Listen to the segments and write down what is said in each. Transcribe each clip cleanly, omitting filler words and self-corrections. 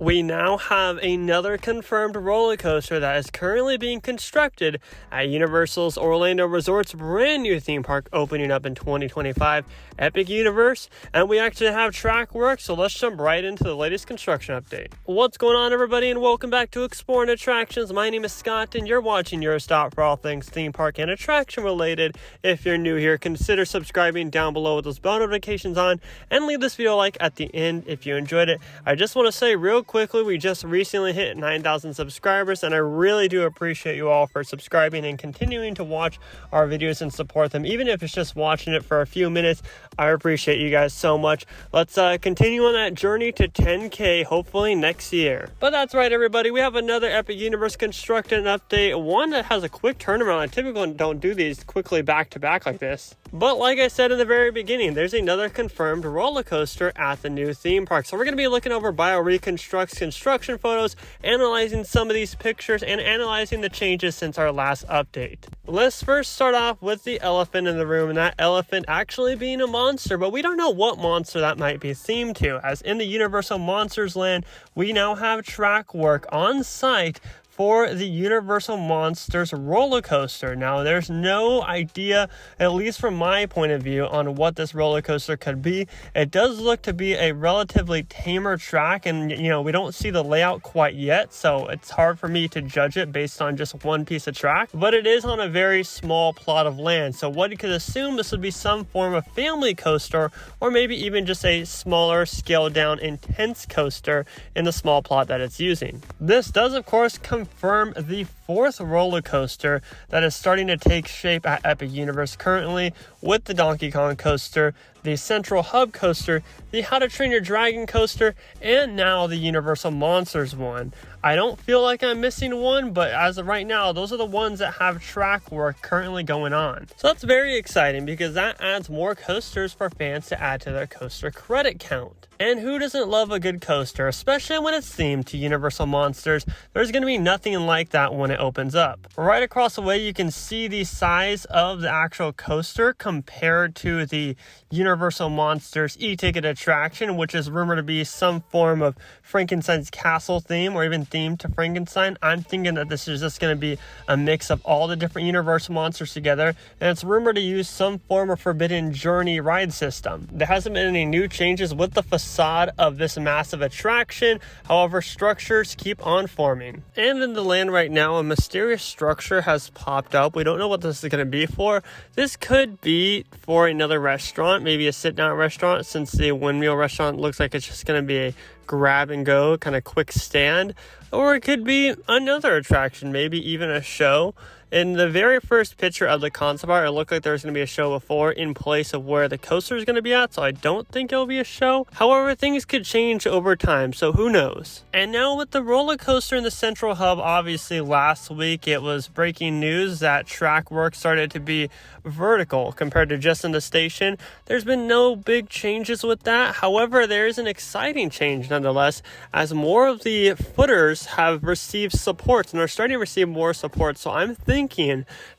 We now have another confirmed roller coaster that is currently being constructed at Universal's Orlando Resort's brand new theme park opening up in 2025, Epic Universe, and we actually have track work, so let's jump right into the latest construction update. What's going on, everybody, and welcome back to Exploring Attractions. My name is Scott, and you're watching your stop for all things theme park and attraction related. If you're new here, consider subscribing down below with those bell notifications on, and leave this video a like at the end if you enjoyed it. I just want to say real quickly, we just recently hit 9,000 subscribers, and I really do appreciate you all for subscribing and continuing to watch our videos and support them, even if it's just watching it for a few minutes. I appreciate you guys so much. Let's continue on that journey to 10K, hopefully next year. But that's right, everybody, we have another Epic Universe construction update, one that has a quick turnaround. I typically don't do these quickly back to back like this, but like I said in the very beginning, there's another confirmed roller coaster at the new theme park. So we're going to be looking over BioReconstruct's construction photos, analyzing some of these pictures, and analyzing the changes since our last update. Let's first start off with the elephant in the room, and that elephant actually being a monster, but we don't know what monster that might be themed to, as in the Universal Monsters Land, we now have track work on site for the Universal Monsters roller coaster. Now, there's no idea, at least from my point of view, on what this roller coaster could be. It does look to be a relatively tamer track, and we don't see the layout quite yet, so it's hard for me to judge it based on just one piece of track, but it is on a very small plot of land, so what you could assume this would be some form of family coaster, or maybe even just a smaller, scaled down, intense coaster in the small plot that it's using. This does, of course, confirm the fourth roller coaster that is starting to take shape at Epic Universe currently, with the Donkey Kong coaster, the Central Hub coaster, the How to Train Your Dragon coaster, and now the Universal Monsters one. I don't feel like I'm missing one, but as of right now, those are the ones that have track work currently going on. So that's very exciting because that adds more coasters for fans to add to their coaster credit count. And who doesn't love a good coaster, especially when it's themed to Universal Monsters? There's going to be nothing like that when it opens up. Right across the way, you can see the size of the actual coaster compared to the Universal Monsters e-ticket attraction, which is rumored to be some form of Frankenstein's castle theme, or even themed to Frankenstein. I'm thinking that this is just going to be a mix of all the different Universal monsters together, and it's rumored to use some form of Forbidden Journey ride system. There hasn't been any new changes with the facade of this massive attraction, however, structures keep on forming. And in the land right now, a mysterious structure has popped up. We don't know what this is going to be for. This could be for another restaurant, maybe a sit-down restaurant, since the Windmill restaurant looks like it's just going to be a grab and go kind of quick stand, or it could be another attraction, maybe even a show. In the very first picture of the concept art, it looked like there was going to be a show before in place of where the coaster is going to be at, so I don't think it'll be a show. However, things could change over time, so who knows. And now with the roller coaster in the Central Hub, obviously last week it was breaking news that track work started to be vertical compared to just in the station. There's been no big changes with that. However, there is an exciting change nonetheless, as more of the footers have received supports and are starting to receive more support. So I'm thinking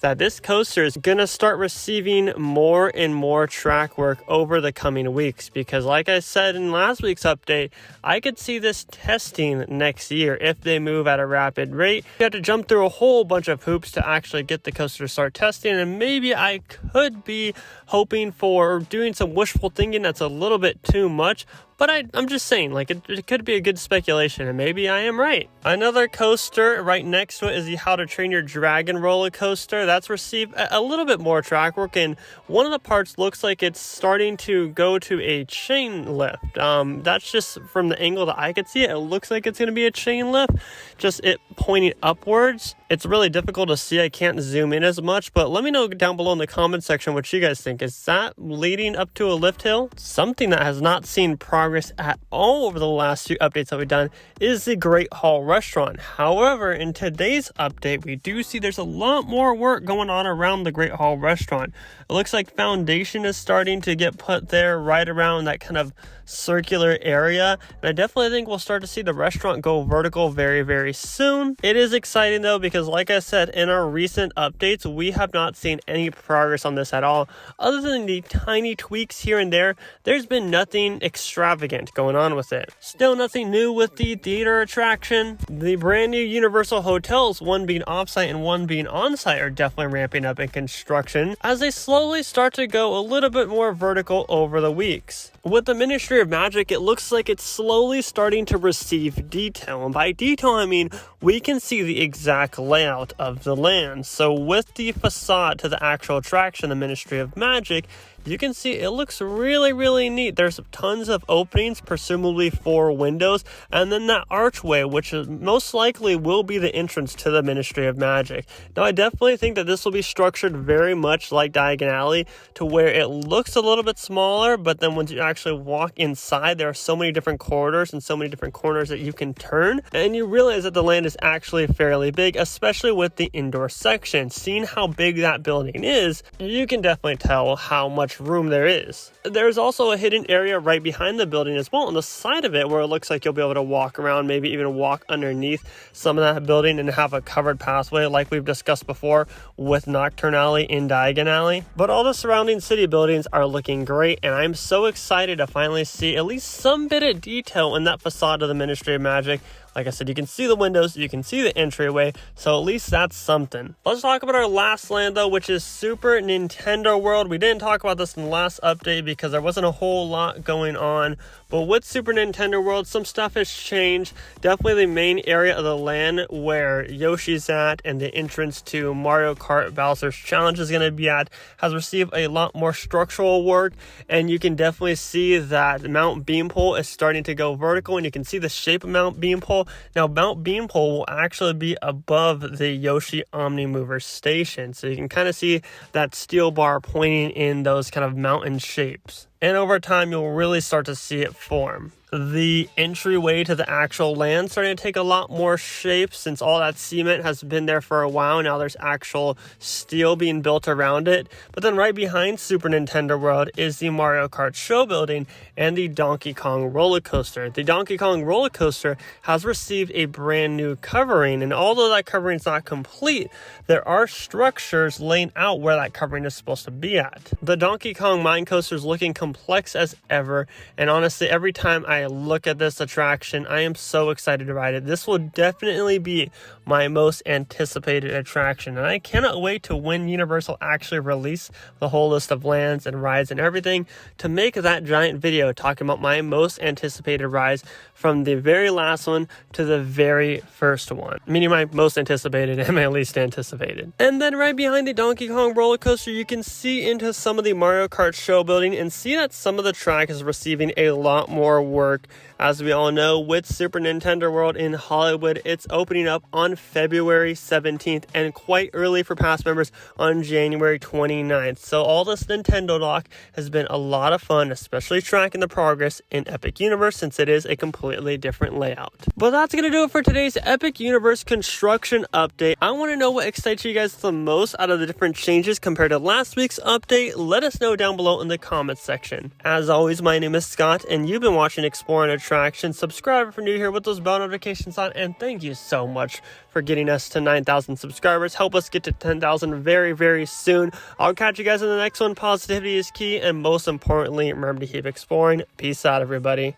that this coaster is going to start receiving more and more track work over the coming weeks, because like I said in last week's update, I could see this testing next year if they move at a rapid rate. You have to jump through a whole bunch of hoops to actually get the coaster to start testing, and maybe I could be hoping for doing some wishful thinking that's a little bit too much. But I'm just saying, like, it could be a good speculation, and maybe I am right. Another coaster right next to it is the How to Train Your Dragon roller coaster. That's received a little bit more track work, and one of the parts looks like it's starting to go to a chain lift. That's just from the angle that I could see it. It looks like it's going to be a chain lift, just it pointing upwards. It's really difficult to see. I can't zoom in as much, but let me know down below in the comment section what you guys think. Is that leading up to a lift hill? Something that has not seen progress at all over the last few updates that we've done is the Great Hall Restaurant. However, in today's update, we do see there's a lot more work going on around the Great Hall Restaurant. It looks like foundation is starting to get put there right around that kind of circular area, and I definitely think we'll start to see the restaurant go vertical very, very soon. It is exciting though, because because like I said, in our recent updates, we have not seen any progress on this at all. Other than the tiny tweaks here and there, there's been nothing extravagant going on with it. Still nothing new with the theater attraction. The brand new Universal hotels, one being offsite and one being on-site, are definitely ramping up in construction as they slowly start to go a little bit more vertical over the weeks. With the Ministry of Magic, it looks like it's slowly starting to receive detail. And by detail, I mean we can see the exact layout of the land. So with the facade to the actual attraction, the Ministry of Magic, you can see it looks really neat. There's tons of openings, presumably 4 windows, and then that archway, which is most likely will be the entrance to the Ministry of Magic. Now, I definitely think that this will be structured very much like Diagon Alley, to where it looks a little bit smaller, but then once you actually walk inside, there are so many different corridors and so many different corners that you can turn, and you realize that the land is actually fairly big, especially with the indoor section. Seeing how big that building is, you can definitely tell how much room there is. There's also a hidden area right behind the building as well on the side of it, where it looks like you'll be able to walk around, maybe even walk underneath some of that building and have a covered pathway like we've discussed before with Nocturne Alley in Diagon Alley. But all the surrounding city buildings are looking great, and I'm so excited to finally see at least some bit of detail in that facade of the Ministry of Magic. Like I said, you can see the windows, you can see the entryway, so at least that's something. Let's talk about our last land though, which is Super Nintendo World. We didn't talk about this in the last update because there wasn't a whole lot going on, but with Super Nintendo World, some stuff has changed. Definitely the main area of the land where Yoshi's at and the entrance to Mario Kart Bowser's Challenge is going to be at has received a lot more structural work, and you can definitely see that Mount Beanpole is starting to go vertical, and you can see the shape of Mount Beanpole. Now, Mount Beanpole will actually be above the Yoshi Omnimover station, so you can kind of see that steel bar pointing in those kind of mountain shapes. And over time, you'll really start to see it form. The entryway to the actual land starting to take a lot more shape since all that cement has been there for a while. Now there's actual steel being built around it. But then right behind Super Nintendo World is the Mario Kart show building and the Donkey Kong roller coaster. The Donkey Kong roller coaster has received a brand new covering, and although that covering is not complete, there are structures laying out where that covering is supposed to be at. The Donkey Kong mine coaster is looking complex as ever, and honestly, every time I look at this attraction, I am so excited to ride it. This will definitely be my most anticipated attraction, and I cannot wait to when Universal actually release the whole list of lands and rides and everything to make that giant video talking about my most anticipated rides from the very last one to the very first one, meaning my most anticipated and my least anticipated. And then right behind the Donkey Kong roller coaster, you can see into some of the Mario Kart show building and see that some of the track is receiving a lot more work. As we all know, with Super Nintendo World in Hollywood, it's opening up on February 17th and quite early for past members on January 29th. So all this Nintendo talk has been a lot of fun, especially tracking the progress in Epic Universe since it is a completely different layout. But that's going to do it for today's Epic Universe construction update. I want to know what excites you guys the most out of the different changes compared to last week's update. Let us know down below in the comments section. As always, my name is Scott, and you've been watching Exploring Attractions. Subscribe if you're new here with those bell notifications on, and thank you so much for getting us to 9,000 subscribers. Help us get to 10,000 very soon. I'll catch you guys in the next one. Positivity is key, and most importantly, remember to keep exploring. Peace out, everybody.